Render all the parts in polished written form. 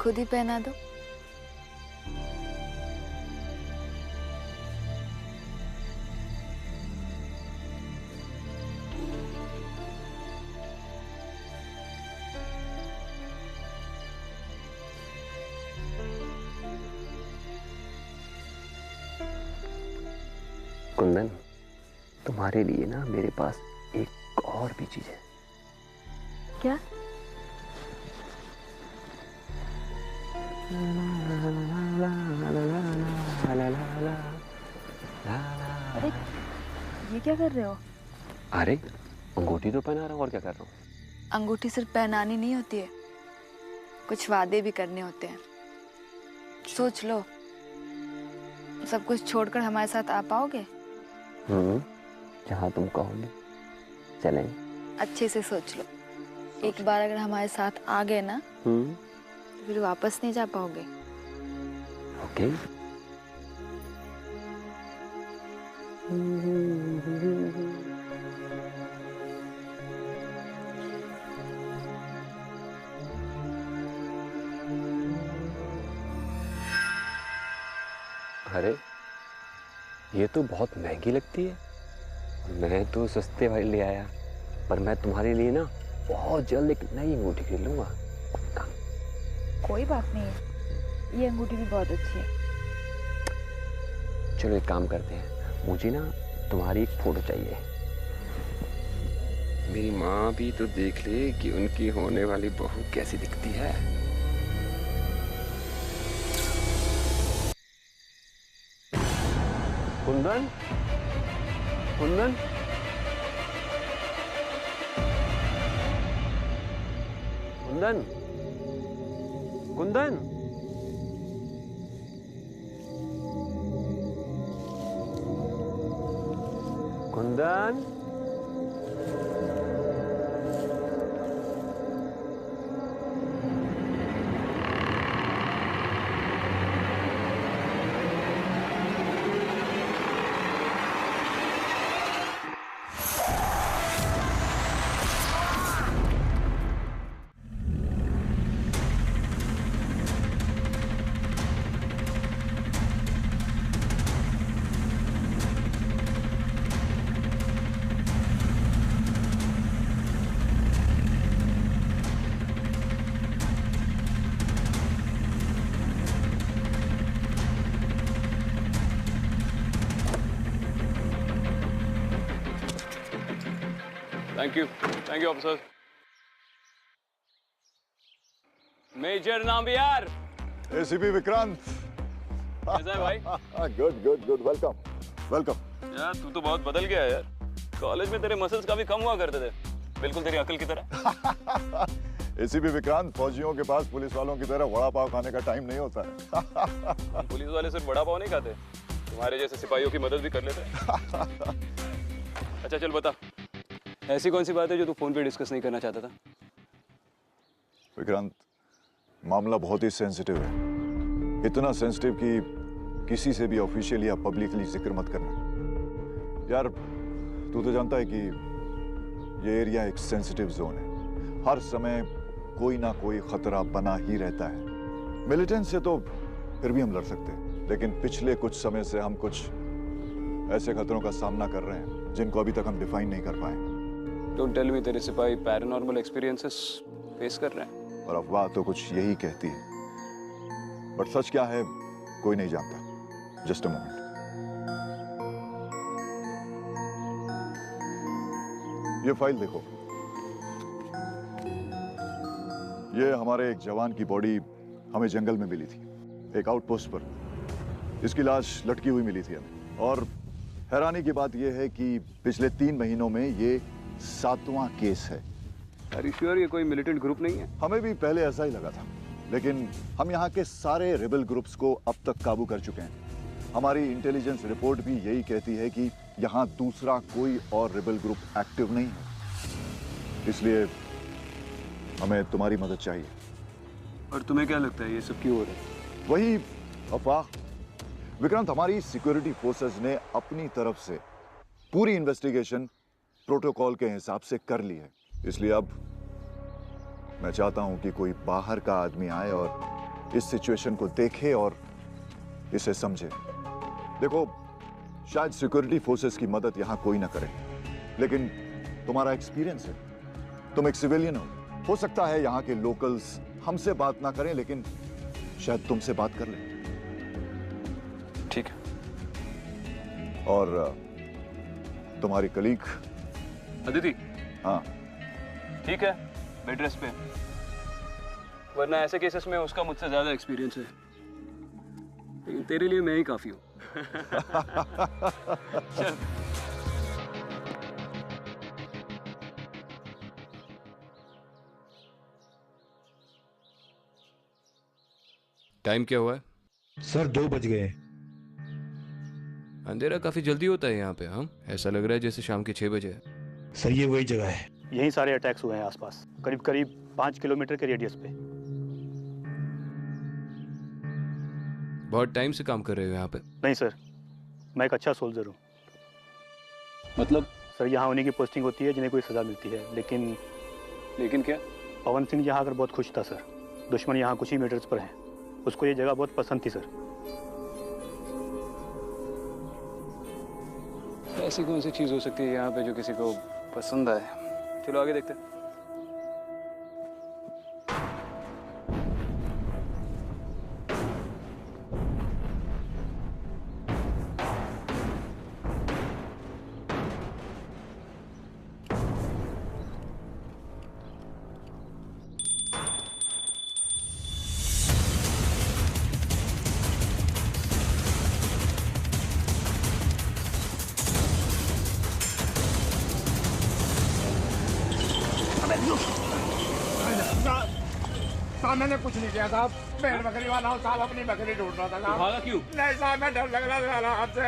खुद ही पहना दो। कुंदन, तुम्हारे लिए ना मेरे पास एक और भी चीज है। क्या? अरे ये क्या कर रहे हो? अरे अंगूठी तो पहना रहा हूँ, और क्या कर रहा हूँ। अंगूठी सिर्फ पहनानी नहीं होती है, कुछ वादे भी करने होते हैं। सोच लो, सब कुछ छोड़कर हमारे साथ आ पाओगे? जहाँ तुम कहोगे चलेंगे। अच्छे से सोच लो, एक बार अगर हमारे साथ आ गए ना तो फिर वापस नहीं जा पाओगे। ओके। अरे ये तो बहुत महंगी लगती है। मैं तो सस्ते वाली ले आया, पर मैं तुम्हारे लिए ना बहुत जल्द एक नई अंगूठी खरीद लूंगा। कोई बात नहीं है, ये अंगूठी भी बहुत अच्छी है। चलो एक काम करते हैं, मुझे ना तुम्हारी एक फोटो चाहिए। मेरी माँ भी तो देख ले कि उनकी होने वाली बहू कैसी दिखती है। Kundan, Kundan, Kundan, Kundan, Kundan. Thank you officer. Major Nambiar. ACP Vikrant. कैसा है भाई? Good good good, welcome welcome. यार तू तो बहुत बदल गया है यार। कॉलेज में तेरे मसल्स काफी कम हुआ करते थे, बिल्कुल तेरी अकल की तरह। एसीपी विक्रांत, फौजियों के पास पुलिस वालों की तरह वड़ा पाव खाने का टाइम नहीं होता है। पुलिस वाले सिर्फ वड़ा पाव नहीं खाते, तुम्हारे जैसे सिपाहियों की मदद भी कर लेते हैं। अच्छा चल बता, ऐसी कौन सी बात है जो तू फोन पे डिस्कस नहीं करना चाहता था? विक्रांत, मामला बहुत ही सेंसिटिव है, इतना सेंसिटिव कि किसी से भी ऑफिशियली या पब्लिकली जिक्र मत करना। यार तू तो जानता है कि ये एरिया एक सेंसिटिव जोन है, हर समय कोई ना कोई खतरा बना ही रहता है। मिलिटेंट से तो फिर भी हम लड़ सकते हैं, लेकिन पिछले कुछ समय से हम कुछ ऐसे खतरों का सामना कर रहे हैं जिनको अभी तक हम डिफाइन नहीं कर पाए। डोंट टेल मी तेरे सिपाही पैरानॉर्मल एक्सपीरियंसेस फेस कर रहे हैं। और अफवाह तो कुछ यही कहती है, बट सच क्या है कोई नहीं जानता। Just a moment. ये फाइल देखो, ये हमारे एक जवान की बॉडी हमें जंगल में मिली थी, एक आउटपोस्ट पर। इसकी लाश लटकी हुई मिली थी हमें, और हैरानी की बात यह है कि पिछले 3 महीनों में ये 7वां केस है। आर यू श्योर ये कोई मिलिटेंट ग्रुप नहीं है? हमें भी पहले ऐसा ही लगा था, लेकिन हम यहाँ के सारे रिबेल ग्रुप्स को अब तक काबू कर चुके हैं। हमारी इंटेलिजेंस रिपोर्ट भी यही कहती है कि यहाँ दूसरा कोई और रिबेल ग्रुप एक्टिव नहीं है। इसलिए हमें तुम्हारी मदद चाहिए। और तुम्हें क्या लगता है ये सब क्यों हो रहा है? वही अफवाह। विक्रांत, हमारी सिक्योरिटी फोर्सेस ने अपनी तरफ से पूरी इन्वेस्टिगेशन प्रोटोकॉल के हिसाब से कर ली है। इसलिए अब मैं चाहता हूं कि कोई बाहर का आदमी आए और इस सिचुएशन को देखे और इसे समझे। देखो, शायद सिक्योरिटी फोर्सेस की मदद यहां कोई ना करे, लेकिन तुम्हारा एक्सपीरियंस है, तुम एक सिविलियन हो सकता है यहाँ के लोकल्स हमसे बात ना करें, लेकिन शायद तुमसे बात कर लें। ठीक है। और तुम्हारी कलीग अदिति? हाँ, ठीक है, बेड रेस्ट पे। वरना ऐसे केसेस में उसका मुझसे ज्यादा एक्सपीरियंस है, लेकिन तेरे लिए मैं ही काफी हूँ। चल। टाइम क्या हुआ है? सर 2 बज गए। अंधेरा काफी जल्दी होता है यहाँ पे। हम ऐसा लग रहा है जैसे शाम के 6 बजे है। सर ये वही जगह है। यहीं सारे अटैक्स हुए हैं आसपास, करीब करीब 5 किलोमीटर के रेडियस पे। बहुत टाइम से काम कर रहे हो यहाँ पे? नहीं सर, मैं एक अच्छा सोल्जर हूँ। मतलब? सर यहाँ होने की पोस्टिंग होती है जिन्हें कोई सज़ा मिलती है, लेकिन क्या? पवन सिंह यहाँ आकर बहुत खुश था सर। दुश्मन यहाँ कुछ ही मीटर्स पर हैं। उसको ये जगह बहुत पसंद थी सर। ऐसी कौन सी चीज़ हो सकती है यहाँ पे जो किसी को पसंद आए? चलो आगे देखते हैं। साहब मैंने कुछ नहीं किया साहब, भेड़ बकरी वाला हूँ साहब, अपनी बकरी ढूंढ रहा था साहब। भागा क्यों? नहीं साहब, मैं डर लग रहा था आपसे।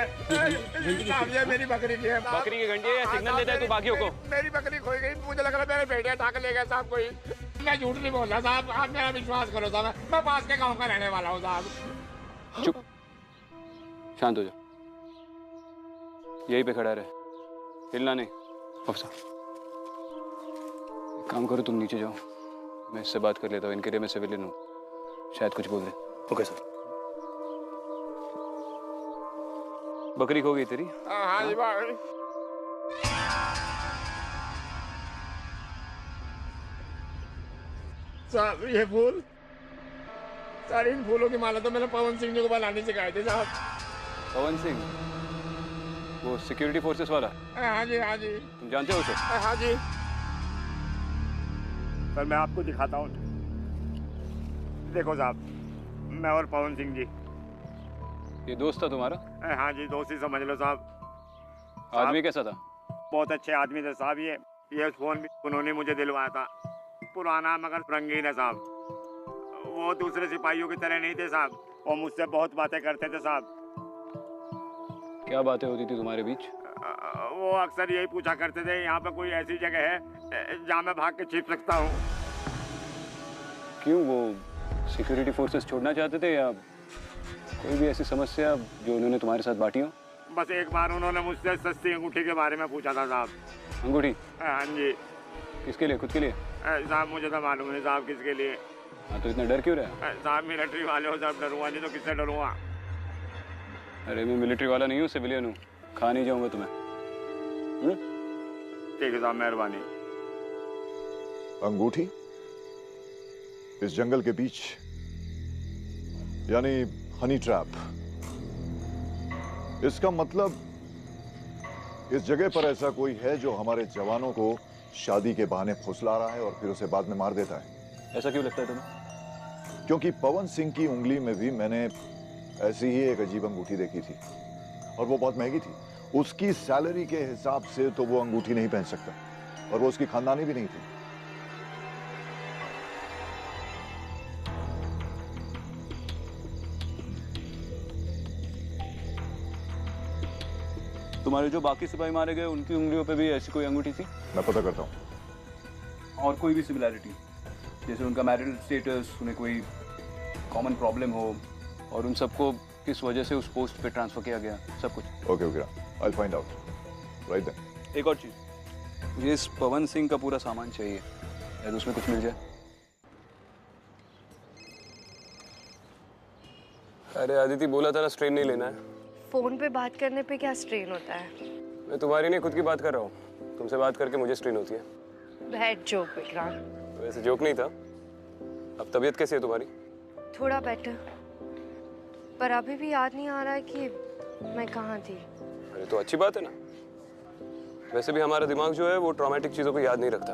साहब ये मेरी बकरी की है। बकरी की घंटी है, सिग्नल देता है तू बाकियों को। मेरी बकरी खोई गई, मुझे लग रहा मेरे बेटे उठा के ले गए साहब कोई। मैं झूठ नहीं बोल रहा साहब, आप मेरा विश्वास करो साहब, मैं पास के गाँव का रहने वाला हूँ साहब। चुप, शांत हो जा, यहीं पे खड़ा रहे, हिलना नहीं। अफसर काम करो, तुम नीचे जाओ, मैं इससे बात कर लेता हूँ। इनके लिए मैं सिविलियन हूँ, शायद कुछ बोल दे। Okay sir. बकरी खो गई तेरी? हाँ जी भाई। साहब ये फूल, सारी इन फूलों की माला तो मैंने पवन सिंह जी को बनानी सिखाई थी साहब। पवन सिंह, वो सिक्योरिटी फोर्सेस वाला? हाँ जी हाँ जी। तुम जानते हो उसे? हाँ जी सर मैं आपको दिखाता हूँ। देखो साहब, मैं और पवन सिंह जी। ये दोस्त था तुम्हारा? हाँ जी, दोस्त ही समझ लो साहब। आदमी कैसा था? बहुत अच्छे आदमी थे साहब। ये फोन भी उन्होंने मुझे दिलवाया था, पुराना मगर रंगीन है साहब। वो दूसरे सिपाहियों की तरह नहीं थे साहब, वो मुझसे बहुत बातें करते थे साहब। क्या बातें होती थी तुम्हारे बीच? वो अक्सर यही पूछा करते थे, यहाँ पर कोई ऐसी जगह है जहाँ मैं भाग के छिप सकता हूँ। क्यों, वो सिक्योरिटी फोर्सेस छोड़ना चाहते थे या कोई भी ऐसी समस्या जो उन्होंने तुम्हारे साथ बांटी हो? बस एक बार उन्होंने मुझसे सस्ती अंगूठी के बारे में पूछा था साहब। अंगूठी? हाँ जी। किसके लिए, खुद के लिए? साहब मुझे तो मालूम नहीं साहब किसके लिए। हाँ तो इतना डर क्यों रहा? साहब मिलिट्री वाले हो साहब, डरूंगा नहीं तो किससे डरूंगा। अरे मैं मिलिट्री वाला नहीं हूँ, सिविलियन हूँ, खा नहीं जाऊंगा तुम्हें। ठीक है साहब, मेहरबानी। अंगूठी इस जंगल के बीच, यानी हनी ट्रैप। इसका मतलब इस जगह पर ऐसा कोई है जो हमारे जवानों को शादी के बहाने फुसला रहा है और फिर उसे बाद में मार देता है। ऐसा क्यों लगता है तुम्हें? क्योंकि पवन सिंह की उंगली में भी मैंने ऐसी ही एक अजीब अंगूठी देखी थी और वो बहुत महंगी थी। उसकी सैलरी के हिसाब से तो वो अंगूठी नहीं पहन सकता, और वो उसकी खानदानी भी नहीं थी। तुम्हारे जो बाकी सिपाही मारे गए उनकी उंगलियों पे भी ऐसी कोई अंगूठी थी? मैं पता करता हूँ। और कोई भी सिमिलैरिटी, जैसे उनका मैरिटल स्टेटस, उन्हें कोई कॉमन प्रॉब्लम हो और उन सबको किस वजह से उस पोस्ट पे ट्रांसफर किया गया, सब कुछ। Okay okay, I will find out right then. एक और चीज़, मुझे इस पवन सिंह का पूरा सामान चाहिए, शायद उसमें कुछ मिल जाए। अरे अदिति, बोला था ना स्ट्रेन नहीं लेना है। फोन पे बात करने पे क्या स्ट्रेन होता है? मैं तुम्हारी नहीं खुद की बात कर रहा हूँ। तुमसे बात करके मुझे स्ट्रेन होती है। Bad joke Vikrant. वैसे जोक नहीं था। अब तबीयत कैसी है तुम्हारी? थोड़ा बेटर, पर अभी भी याद नहीं आ रहा है कि मैं कहाँ थी। अरे तो अच्छी बात है ना। वैसे भी हमारा दिमाग जो है वो ट्रॉमेटिक चीज़ों को याद नहीं रखता।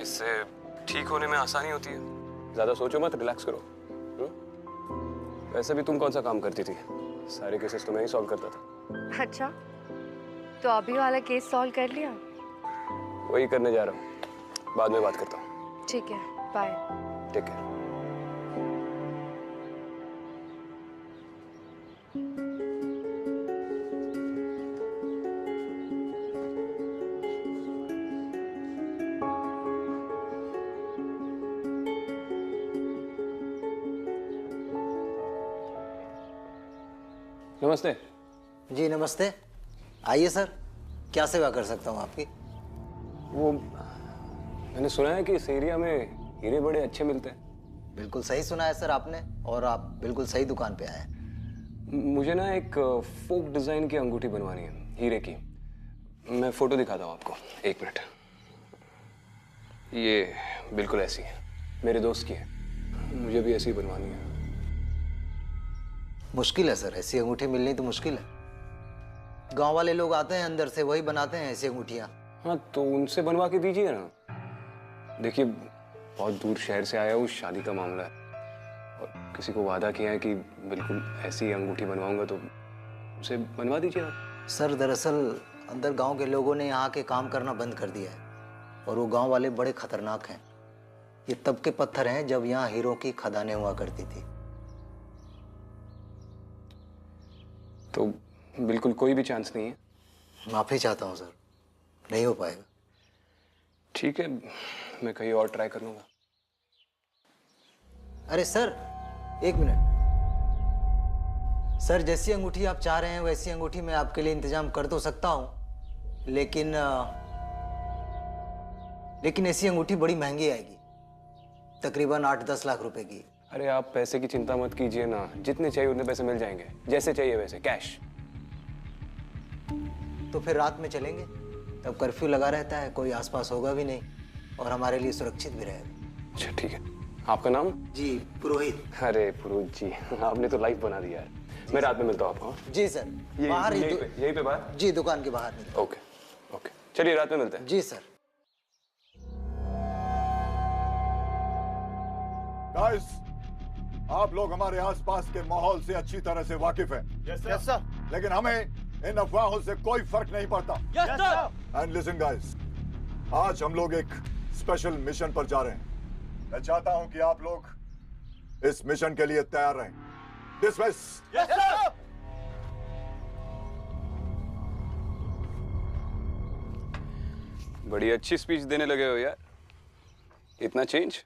इससे ठीक होने में आसानी होती है। ज़्यादा सोचो मत, रिलैक्स करो। वैसे भी तुम कौन सा काम करती थी? सारे केसेस तो मैं ही सॉल्व करता था। अच्छा, तो अभी वाला केस सॉल्व कर लिया? वही करने जा रहा हूँ। बाद में बात करता हूँ। ठीक है, बाय। Take care. नमस्ते। जी नमस्ते, आइए सर, क्या सेवा कर सकता हूँ आपकी? वो मैंने सुना है कि इस एरिया में हीरे बड़े अच्छे मिलते हैं। बिल्कुल सही सुना है सर आपने, और आप बिल्कुल सही दुकान पे आए हैं। मुझे ना एक फोक डिजाइन की अंगूठी बनवानी है, हीरे की। मैं फोटो दिखाता हूँ आपको, एक मिनट। ये बिल्कुल ऐसी है, मेरे दोस्त की है। मुझे भी ऐसी बनवानी है। मुश्किल है सर, ऐसी अंगूठी मिलनी तो मुश्किल है। गांव वाले लोग आते हैं अंदर से, वही बनाते हैं ऐसी अंगूठियाँ। हाँ तो उनसे बनवा के दीजिए ना। देखिए बहुत दूर शहर से आया हूँ, शादी का मामला है और किसी को वादा किया है कि बिल्कुल ऐसी अंगूठी बनवाऊंगा, तो उसे बनवा दीजिए आप। सर दरअसल अंदर गांव के लोगों ने यहाँ के काम करना बंद कर दिया है, और वो गांव वाले बड़े खतरनाक हैं। ये तब के पत्थर हैं जब यहाँ हीरों की खदानें हुआ करती थी। तो बिल्कुल कोई भी चांस नहीं है? माफी चाहता हूँ सर, नहीं हो पाएगा। ठीक है, मैं कहीं और ट्राई कर लूंगा। अरे सर एक मिनट सर, जैसी अंगूठी आप चाह रहे हैं वैसी अंगूठी मैं आपके लिए इंतजाम कर तो सकता हूं, लेकिन ऐसी अंगूठी बड़ी महंगी आएगी, तकरीबन 8-10 लाख रुपए की। अरे आप पैसे की चिंता मत कीजिए ना, जितने चाहिए उतने पैसे मिल जाएंगे, जैसे चाहिए वैसे, कैश। तो फिर रात में चलेंगे, तब कर्फ्यू लगा रहता है, कोई आसपास होगा भी नहीं और हमारे लिए सुरक्षित भी रहेगा। अच्छा ठीक है। आपका नाम? जी पुरोहित। अरे पुरोहित जी, आपने तो लाइफ बना दिया है। मैं रात में मिलता हूँ आपको। जी सर, बाहर यहीं पे बात? जी दुकान के बाहर मिलते। ओके ओके, चलिए रात में मिलते हैं। जी सर। गाइस, आप लोग हमारे आसपास के माहौल से अच्छी तरह से वाकिफ हैं। Yes sir. लेकिन हमें इन अफवाहों से कोई फर्क नहीं पड़ता। Yes sir. And listen guys, आज हम लोग एक स्पेशल मिशन पर जा रहे हैं। मैं चाहता हूं कि आप लोग इस मिशन के लिए तैयार रहें। डिसमिस। Yes sir. बड़ी अच्छी स्पीच देने लगे हो यार, इतना चेंज।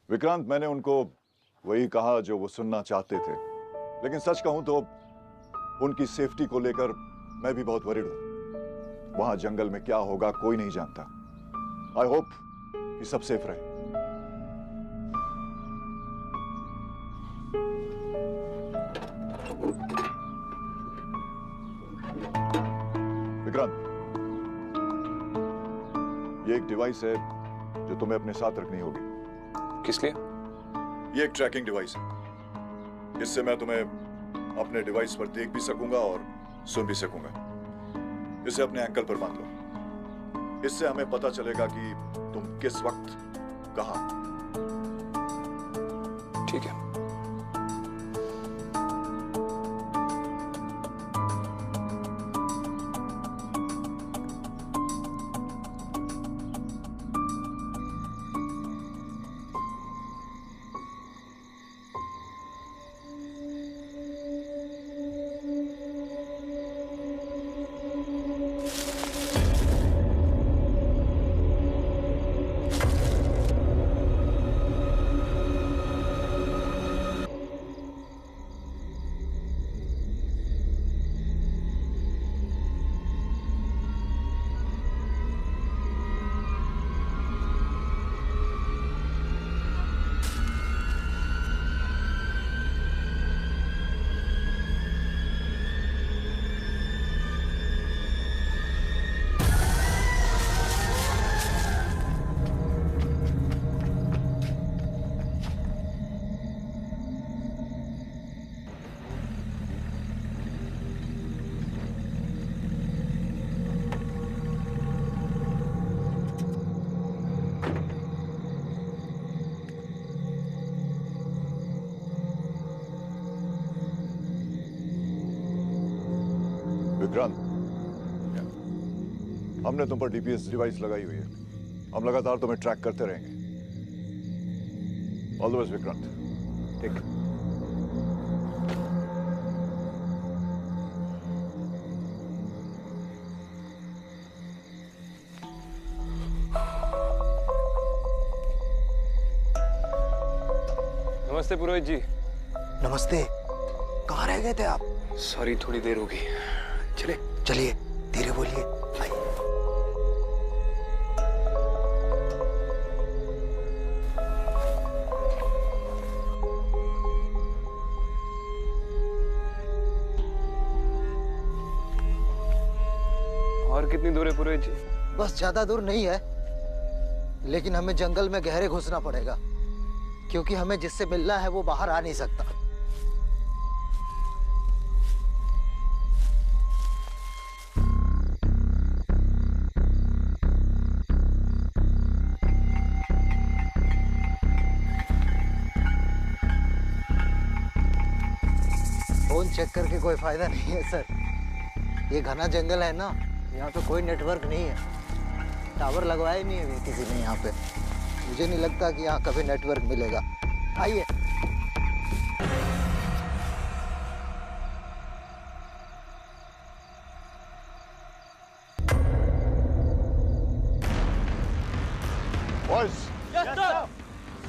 विक्रांत, मैंने उनको वही कहा जो वो सुनना चाहते थे, लेकिन सच कहूं तो उनकी सेफ्टी को लेकर मैं भी बहुत वरीड हूं। वहां जंगल में क्या होगा कोई नहीं जानता। आई होप कि सब सेफ रहे। विक्रांत, ये एक डिवाइस है जो तुम्हें अपने साथ रखनी होगी। किस लिए? ये एक ट्रैकिंग डिवाइस है। इससे मैं तुम्हें अपने डिवाइस पर देख भी सकूंगा और सुन भी सकूंगा। इसे अपने एंकल पर बांध लो। इससे हमें पता चलेगा कि तुम किस वक्त कहां। ठीक है। विक्रांत, हमने तुम पर डीपीएस डिवाइस लगाई हुई है। हम लगातार तुम्हें ट्रैक करते रहेंगे। All the best Vikrant. ठीक। नमस्ते पुरोहित जी। नमस्ते। कहाँ रह गए थे आप? सॉरी, थोड़ी देर हो गई। चले चलिए, धीरे बोलिए। आइए। और कितनी दूर है पुरोहित जी? बस ज्यादा दूर नहीं है, लेकिन हमें जंगल में गहरे घुसना पड़ेगा, क्योंकि हमें जिससे मिलना है वो बाहर आ नहीं सकता। फोन चेक करके कोई फायदा नहीं है सर। ये घना जंगल है ना, यहाँ पे कोई नेटवर्क नहीं है। टावर लगवाया नहीं है किसी ने यहाँ पे। मुझे नहीं लगता कि यहाँ कभी नेटवर्क मिलेगा। आइए। बॉयज,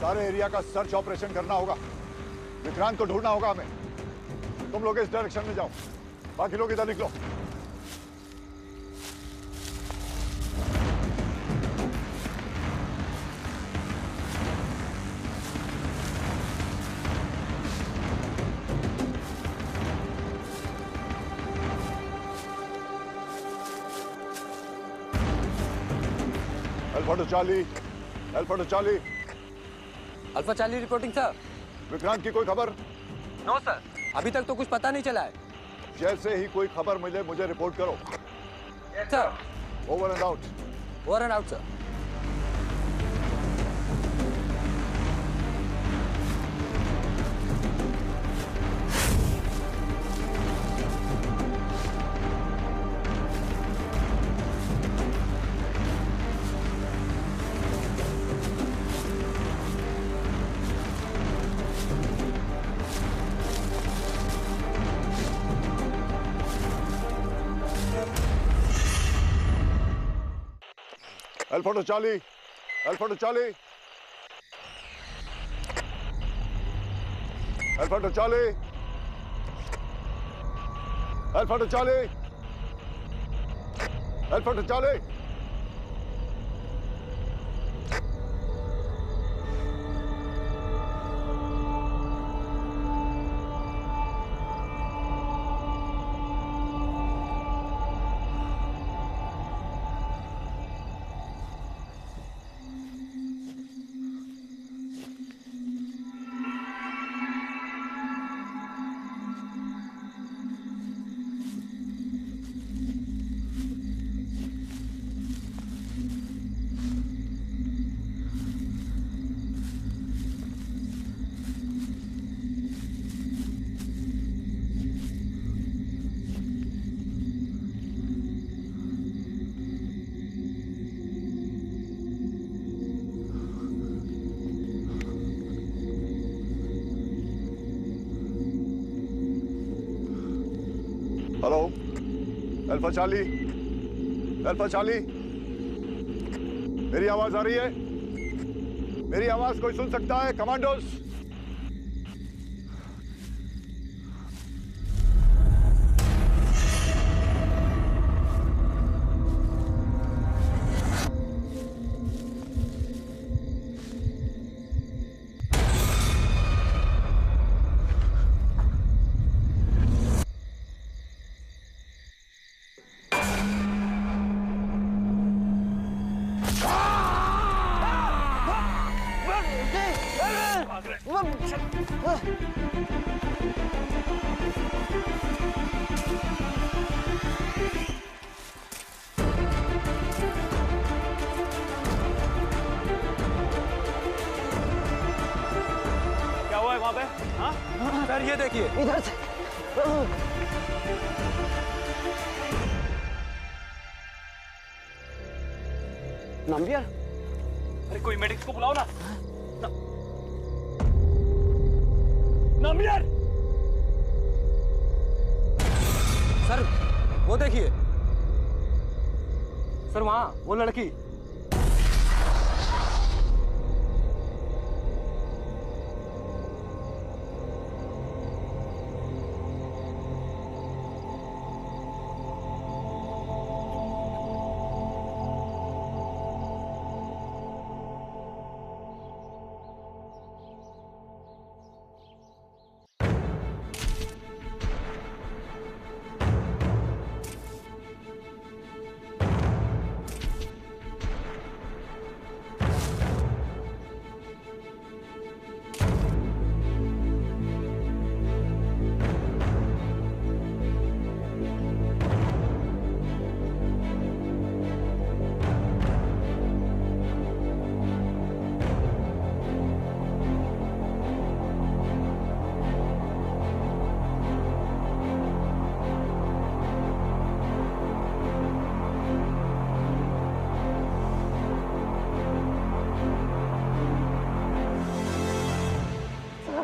सारे एरिया का सर्च ऑपरेशन करना होगा। विक्रांत को ढूंढना होगा हमें। तुम लोग इस डायरेक्शन में जाओ, बाकी लोग इधर निकलो। Alpha two Charlie, alpha two Charlie. Alpha Charlie reporting sir. Vikrant की कोई खबर? नो सर, अभी तक तो कुछ पता नहीं चला है। जैसे ही कोई खबर मिले मुझे रिपोर्ट करो। Sir. Over and out. Over and out sir. Alpha to Charlie, Alpha to Charlie, Alpha to Charlie, Alpha to Charlie, Alpha to Charlie. Hello, alpha Charlie, alpha Charlie, मेरी आवाज आ रही है? मेरी आवाज कोई सुन सकता है? कमांडोज, क्या हुआ है वहां पे? हाँ सर, ये देखिए इधर से। नाम्बियार, अरे कोई मेडिक्स को बुलाओ ना। नाम्बियार! सर वो देखिए सर वहाँ वो लड़की।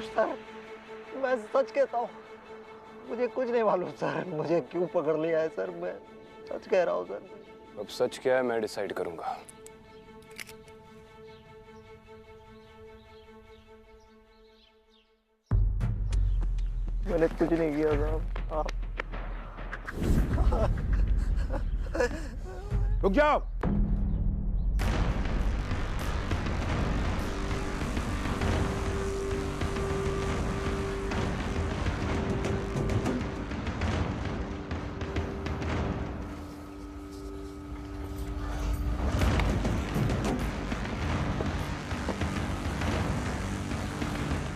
सर, मैं सच कहता हूँ, मुझे कुछ नहीं मालूम सर, मुझे क्यों पकड़ लिया है सर, मैं सच कह रहा हूँ सर। अब सच क्या है मैं डिसाइड करूंगा। मैंने कुछ नहीं किया साहब। रुक जाओ।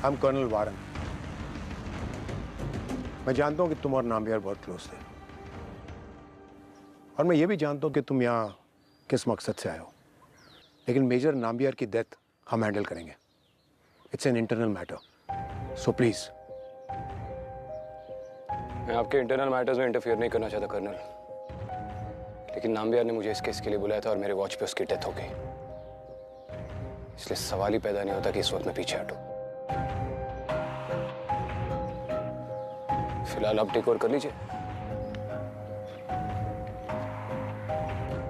I'm colonel वारन। मैं जानता हूं कि तुम और नाम्बियार बहुत क्लोज थे, और मैं ये भी जानता हूं कि तुम यहाँ किस मकसद से आए हो, लेकिन मेजर नाम्बियार की डेथ हम हैंडल करेंगे। It's an internal matter, so please. मैं आपके इंटरनल मैटर्स में इंटरफियर नहीं करना चाहता कर्नल, लेकिन नाम्बियार ने मुझे इस केस के लिए बुलाया था और मेरे वॉच पे उसकी डेथ हो गई, इसलिए सवाल ही पैदा नहीं होता कि इस वक्त मैं पीछे हटूं। फिलहाल आप टेक ओवर कर लीजिए।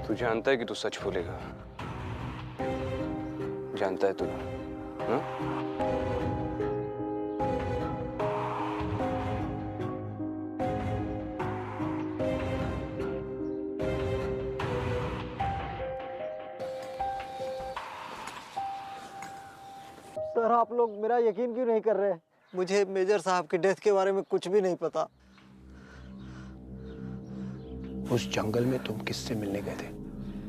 तू जानता है कि तू सच बोलेगा, जानता है तू, हाँ? सर आप लोग मेरा यकीन क्यों नहीं कर रहे? मुझे मेजर साहब की डेथ के बारे में कुछ भी नहीं पता। उस जंगल में तुम किससे मिलने गए थे?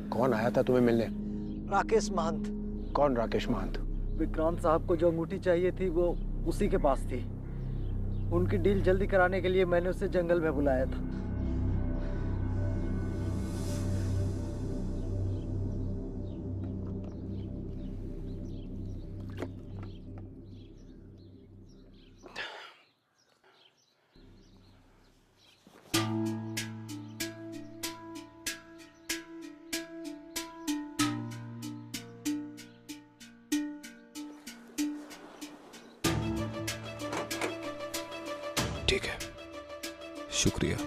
कौन आया था तुम्हें मिलने? राकेश महंत। कौन राकेश महंत? विक्रांत साहब को जो अंगूठी चाहिए थी वो उसी के पास थी। उनकी डील जल्दी कराने के लिए मैंने उसे जंगल में बुलाया था। ठीक है, शुक्रिया।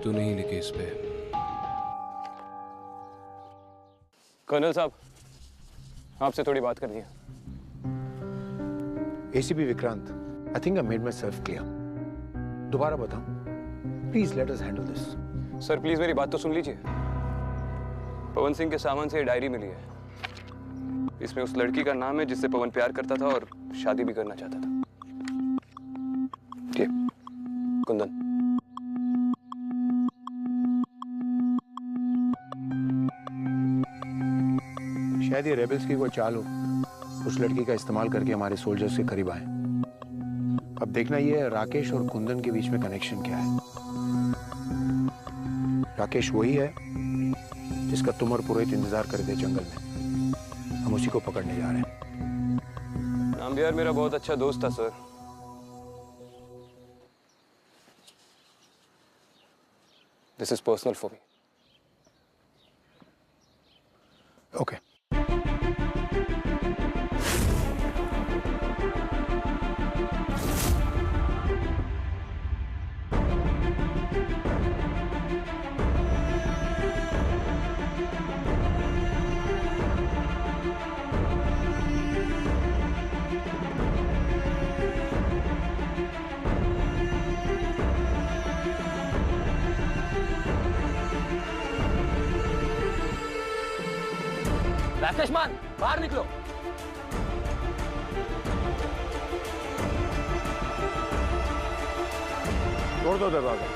तो नहीं लिखे इस पे। कर्नल साहब, आपसे थोड़ी बात करनी है। ACP Vikrant, I think I made my self clear. दोबारा बताऊं, please let us handle this. Sir please मेरी बात तो सुन लीजिए। पवन सिंह के सामान से ये डायरी मिली है। इसमें उस लड़की का नाम है जिससे पवन प्यार करता था और शादी भी करना चाहता था। ये कुंदन। शायद ये रेबल्स की कोई चाल हो, उस लड़की का इस्तेमाल करके हमारे सोल्जर्स के करीब आए। अब देखना ये है राकेश और कुंदन के बीच में कनेक्शन क्या है। राकेश वही है जिसका तुम और पुरोहित इंतजार कर रहे थे जंगल में। हम उसी को पकड़ने जा रहे हैं। नाम्बियार मेरा बहुत अच्छा दोस्त था sir. This is personal for me. Okay. Rakesh मान, बाहर निकलो। तोड़ दो दरवाजा।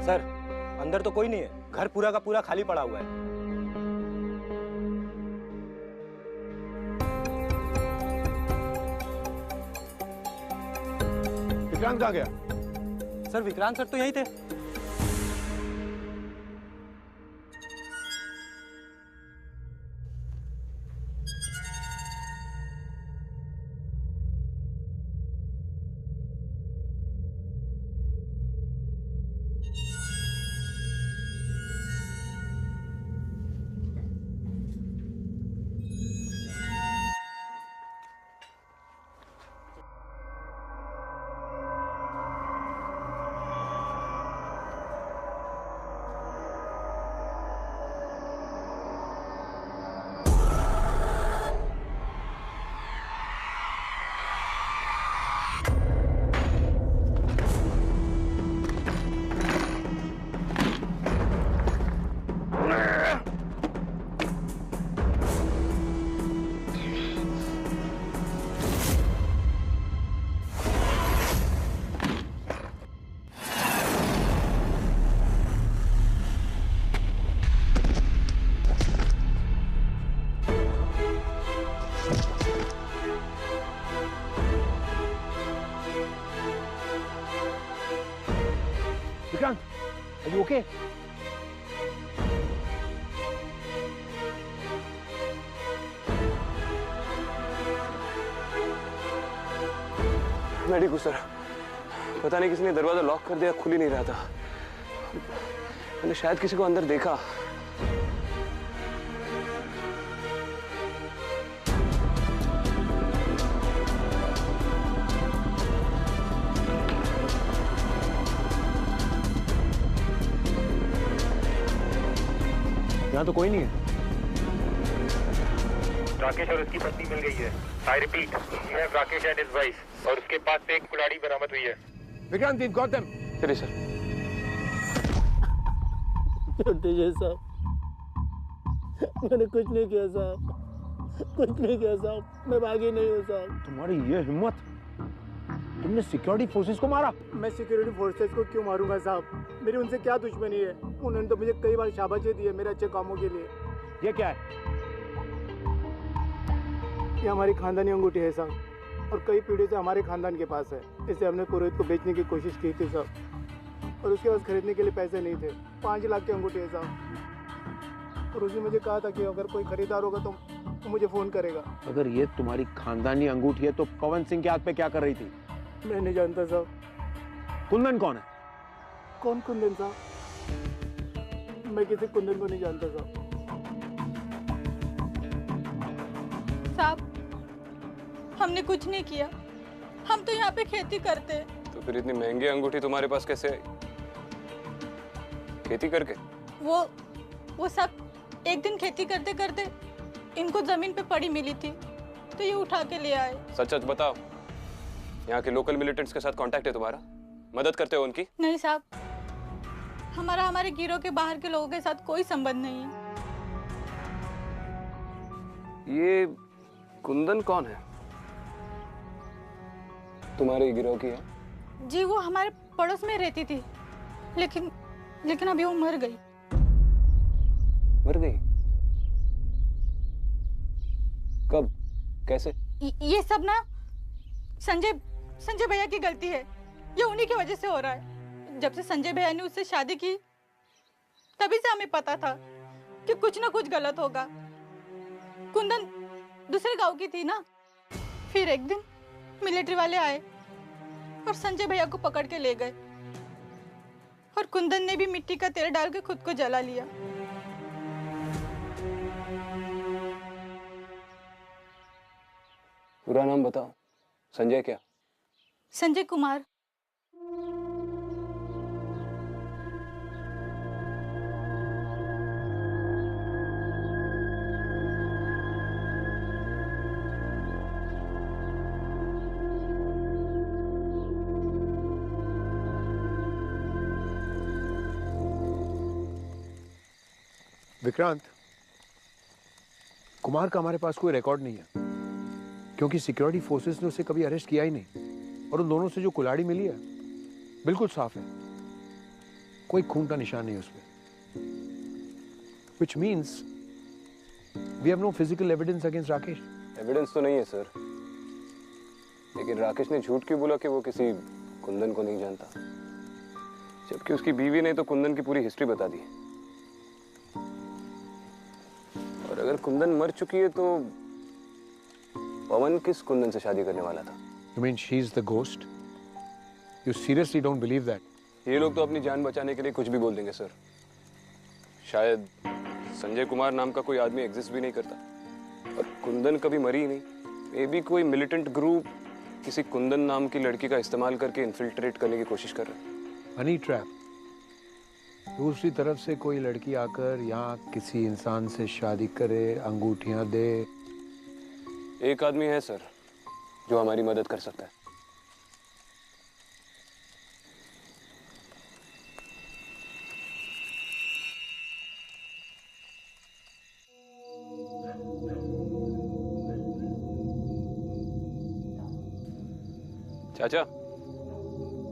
सर, अंदर तो कोई नहीं है। घर पूरा का पूरा खाली पड़ा हुआ है। विक्रांत कहाँ गया? सर विक्रांत सर तो यहीं थे। Vikrant, are you okay? Medico sir, पता नहीं किसने दरवाजा लॉक कर दिया, खुल ही नहीं रहा था। मैंने शायद किसी को अंदर देखा। यहाँ तो कोई नहीं है। राकेश और उसकी पत्नी मिल गई है। आई रिपीट, ये राकेश एंड हिज वाइफ, और उसके पास से एक कुल्हाड़ी बरामद हुई है। Vikrant, we've got them. चलिए सर। साहब, मैंने कुछ नहीं किया साहब, कुछ नहीं किया साहब, मैं भागी नहीं हूँ साहब। तुम्हारी ये हिम्मत, तुमने सिक्योरिटी फोर्सेस को मारा? मैं सिक्योरिटी फोर्सेस को क्यों मारूंगा साहब? मेरी उनसे क्या दुश्मनी है? उन्होंने तो मुझे कई बार शाबाशी दी है मेरे अच्छे कामों के लिए। ये क्या है? ये हमारी खानदानी अंगूठी है साहब, और कई पीढ़ी से हमारे खानदान के पास है। इसे हमने पुरोहित को बेचने की कोशिश की थी साहब, और उसके पास खरीदने के लिए पैसे नहीं थे। 5 लाख की अंगूठी है साहब, और उसने मुझे कहा था कि अगर कोई खरीदार होगा तो मुझे फोन करेगा। अगर ये तुम्हारी खानदानी अंगूठी है तो पवन सिंह के हाथ पे क्या कर रही थी? मैं नहीं जानता साहब। कुंदन कौन है? कौन कुंदन साहब? मैं किसी कुंदन को नहीं जानता साहब। साहब, हमने कुछ नहीं किया, हम तो यहाँ पे खेती करते हैं। तो फिर इतनी महंगी अंगूठी तुम्हारे पास कैसे आई? खेती करके? वो सब एक दिन खेती करते करते इनको जमीन पे पड़ी मिली थी, तो ये उठा के ले आए। सच सच बताओ, यहाँ के लोकल मिलिटेंट्स के साथ कांटेक्ट है तुम्हारा? मदद करते हो उनकी? नहीं साहब, हमारे गिरोह के बाहर के लोगों के साथ कोई संबंध नहीं है। ये कुंदन कौन है? तुम्हारे गिरोह की है? जी, वो हमारे पड़ोस में रहती थी, लेकिन अभी वो मर गई। मर गई? कब? कैसे? ये सब ना संजय भैया की गलती है। ये उन्हीं की वजह से हो रहा है। जब से संजय भैया ने उससे शादी की, तभी से हमें पता था कि कुछ ना कुछ गलत होगा। कुंदन दूसरे गांव की थी ना। फिर एक दिन मिलिट्री वाले आए और संजय भैया को पकड़ के ले गए, और कुंदन ने भी मिट्टी का तेल डाल के खुद को जला लिया। पूरा नाम बताओ। संजय क्या? संजय कुमार। विक्रांत, कुमार का हमारे पास कोई रिकॉर्ड नहीं है, क्योंकि सिक्योरिटी फोर्सेस ने उसे कभी अरेस्ट किया ही नहीं। और उन दोनों से जो कुल्हाड़ी मिली है बिल्कुल साफ है, कोई खून का निशान नहीं उसमें। Which means we have no physical evidence against Rakesh. Evidence तो नहीं है सर, लेकिन राकेश ने झूठ क्यों बोला कि वो किसी कुंदन को नहीं जानता, जबकि उसकी बीवी ने तो कुंदन की पूरी हिस्ट्री बता दी। और अगर कुंदन मर चुकी है तो पवन किस कुंदन से शादी करने वाला था? You mean she's the ghost? You seriously don't believe that? ये लोग तो अपनी जान बचाने के लिए कुछ भी बोल देंगे सर। शायद संजय कुमार नाम का कोई आदमी एग्जिस्ट भी नहीं करता, और कुंदन कभी मरी ही नहीं। मे बी कोई मिलिटेंट ग्रुप किसी कुंदन नाम की लड़की का इस्तेमाल करके इन्फिल्ट्रेट करने की कोशिश कर रहा है। Honey trap. दूसरी तरफ से कोई लड़की आकर यहाँ किसी इंसान से शादी करे, अंगूठियां दे। एक आदमी है सर जो हमारी मदद कर सकता है। चाचा।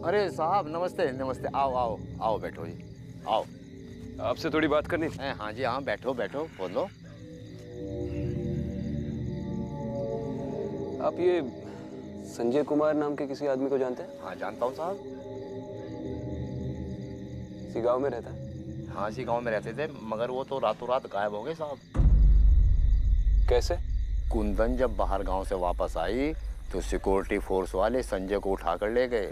अरे साहब नमस्ते नमस्ते, आओ आओ आओ, बैठो जी, आओ। आपसे थोड़ी बात करनी थी। हाँ जी, हाँ बैठो बैठो, बोलो। आप ये संजय कुमार नाम के किसी आदमी को जानते हैं? हाँ जानता हूँ साहब। इसी गांव में रहता है? हाँ इसी गांव में रहते थे, मगर वो तो रातों रात गायब हो गए साहब। कैसे? कुंदन जब बाहर गांव से वापस आई तो सिक्योरिटी फोर्स वाले संजय को उठाकर ले गए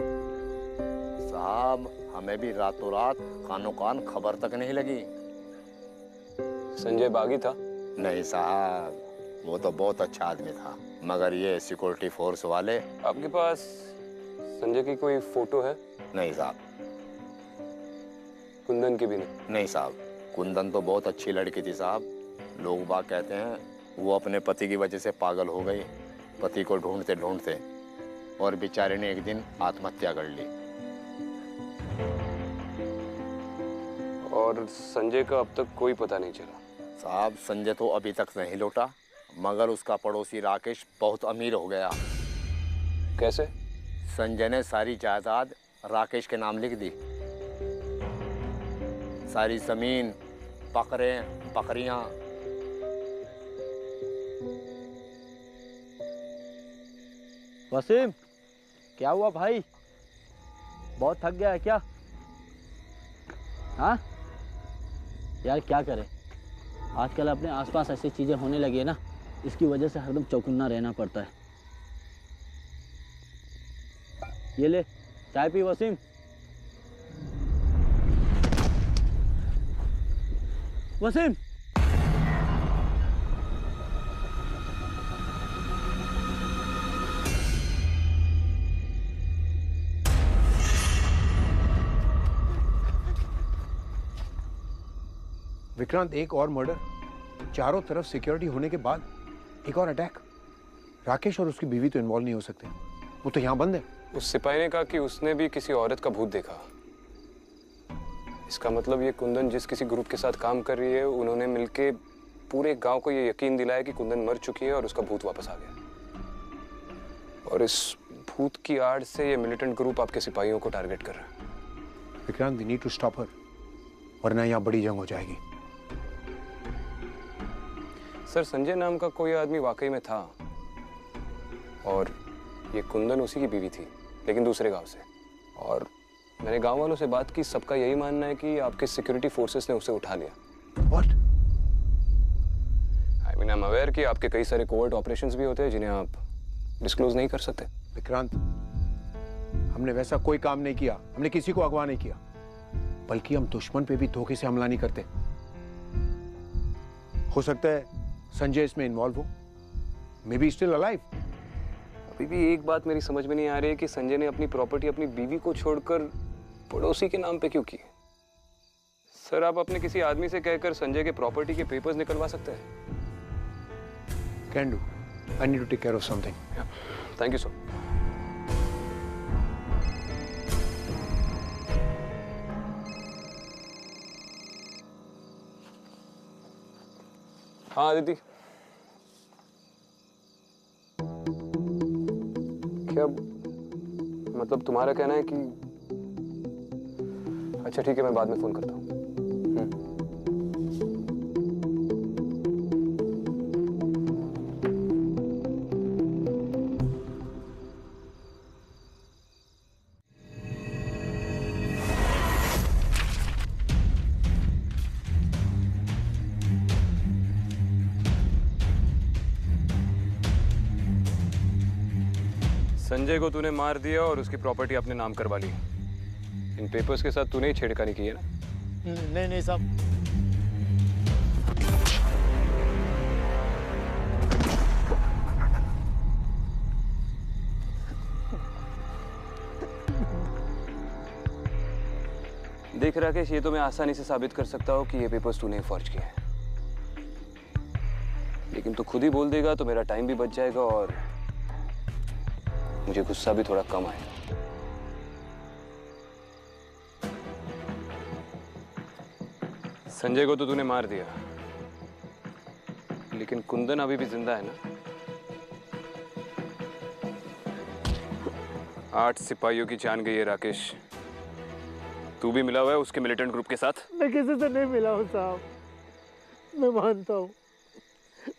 साहब। हमें भी रातों रात कानों कान खबर तक नहीं लगी। संजय बागी था? नहीं साहब, वो तो बहुत अच्छा आदमी था, मगर ये सिक्योरिटी फोर्स वाले। आपके पास संजय की कोई फोटो है? नहीं साहब। कुंदन की भी नहीं? नहीं साहब। कुंदन तो बहुत अच्छी लड़की थी साहब। लोग बाग कहते हैं वो अपने पति की वजह से पागल हो गई, पति को ढूंढते ढूंढते, और बेचारे ने एक दिन आत्महत्या कर ली। और संजय का अब तक कोई पता नहीं चला? साहब संजय तो अभी तक नहीं लौटा, मगर उसका पड़ोसी राकेश बहुत अमीर हो गया। कैसे? संजय ने सारी जायदाद राकेश के नाम लिख दी। सारी जमीन, बकरियां। वसीम, क्या हुआ भाई? बहुत थक गया है क्या? हाँ यार, क्या करें, आजकल अपने आसपास ऐसी चीजें होने लगी है ना, इसकी वजह से हरदम चौकन्ना रहना पड़ता है। ये ले चाय पी वसीम। वसीम, विक्रांत, एक और मर्डर, चारों तरफ सिक्योरिटी होने के बाद एक और अटैक। राकेश और उसकी बीवी तो इन्वॉल्व नहीं हो सकते, वो तो यहाँ बंद है। उस सिपाही ने कहा कि उसने भी किसी औरत का भूत देखा। इसका मतलब ये कुंदन जिस किसी ग्रुप के साथ काम कर रही है, उन्होंने मिलके पूरे गांव को ये यकीन दिलाया कि कुंदन मर चुकी है और उसका भूत वापस आ गया। और इस भूत की आड़ से ये मिलिटेंट ग्रुप आपके सिपाहियों को टारगेट कर रहा है। Vikrant, we need to stop her, वरना यहाँ बड़ी जंग हो जाएगी। सर, संजय नाम का कोई आदमी वाकई में था और ये कुंदन उसी की बीवी थी, लेकिन दूसरे गांव से। और मैंने गांव वालों से बात की, सबका यही मानना है कि आपके सिक्योरिटी फोर्सेस ने उसे उठा लिया। What? I mean, I'm aware कि आपके कई सारे कोवर्ट ऑपरेशंस भी होते हैं जिन्हें आप डिस्क्लोज नहीं कर सकते। विक्रांत, हमने वैसा कोई काम नहीं किया, हमने किसी को अगवा नहीं किया, बल्कि हम दुश्मन पे भी धोखे से हमला नहीं करते। हो सकता है संजय इसमें इन्वॉल्व हो, मे बी स्टिल अलाइव। अभी भी एक बात मेरी समझ में नहीं आ रही है कि संजय ने अपनी प्रॉपर्टी अपनी बीवी को छोड़कर पड़ोसी के नाम पे क्यों की? सर, आप अपने किसी आदमी से कहकर संजय के प्रॉपर्टी के पेपर्स निकलवा सकते हैं। Can do, I need to take care of something. Thank you sir. हाँ दीदी, क्या मतलब तुम्हारा कहना है कि अच्छा ठीक है, मैं बाद में फोन करता हूँ। संजय को तूने मार दिया और उसकी प्रॉपर्टी अपने नाम करवा ली। इन पेपर्स के साथ तूने ही छेड़खानी की है ना? नहीं नहीं साहब। देख राकेश, ये तो मैं आसानी से साबित कर सकता हूँ कि ये पेपर्स तूने फॉर्ज किए हैं, लेकिन तू खुद ही बोल देगा तो मेरा टाइम भी बच जाएगा और मुझे गुस्सा भी थोड़ा कम आएगा। संजय को तो तूने मार दिया, लेकिन कुंदन अभी भी जिंदा है ना? 8 सिपाहियों की जान गई है राकेश। तू भी मिला हुआ है उसके मिलिटेंट ग्रुप के साथ? मैं किसी से नहीं मिला हूँ साहब, मैं मानता हूँ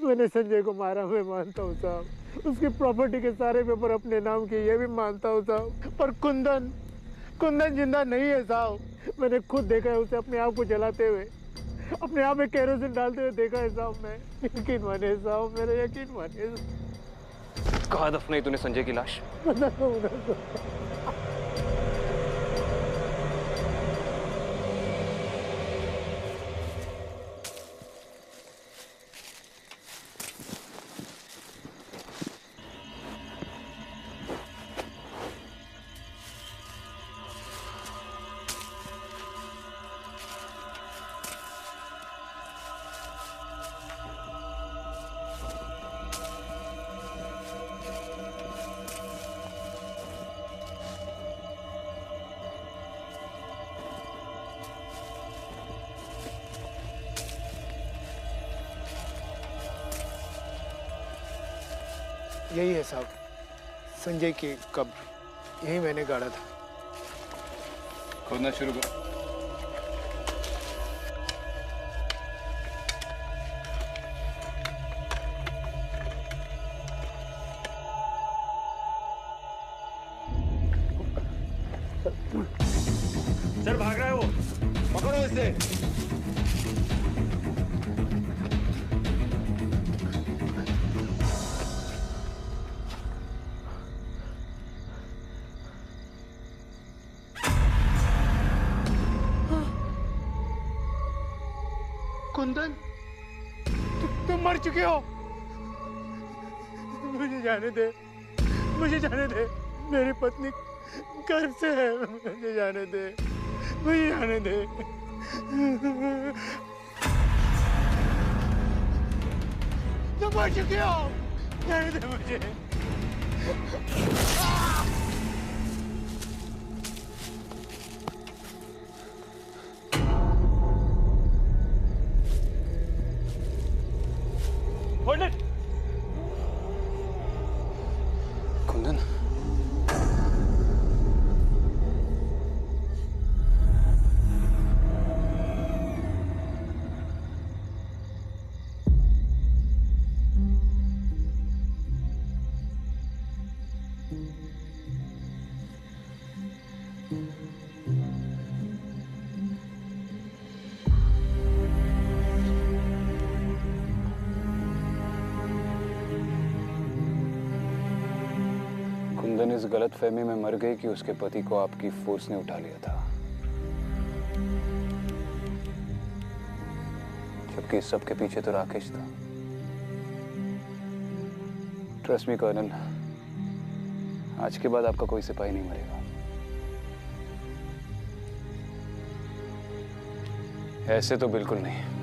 मैंने संजय को मारा, मैं मानता हूँ साहब। उसकी प्रॉपर्टी के सारे पेपर अपने नाम के, ये भी मानता हूँ साहब। पर कुंदन जिंदा नहीं है साहब। मैंने खुद देखा है उसे अपने आप को जलाते हुए, अपने आप में केरोसिन डालते हुए देखा है साहब। मैं यकीन माने साहब, मेरा यकीन माने। कहाँ दफनाई तूने संजय की लाश? यही है साहब, संजय की कब्र। यही मैंने गाड़ा था। खोदना शुरू करो। सर भाग रहा है वो, पकड़ो इसे। कुंदन, तुम मर चुके हो। मुझे जाने दे, मुझे जाने दे। मेरी पत्नी गर्भ से है। मुझे जाने दे, मुझे जाने दे। तुम मर चुके हो, जाने दे मुझे। कुंदन, कुंदन इस गलतफहमी में मर गई कि उसके पति को आपकी फोर्स ने उठा लिया था, जबकि इस सब के पीछे तो राकेश था। ट्रस्ट मी कर्नल, आज के बाद आपका कोई सिपाही नहीं मरेगा। ऐसे तो बिल्कुल नहीं।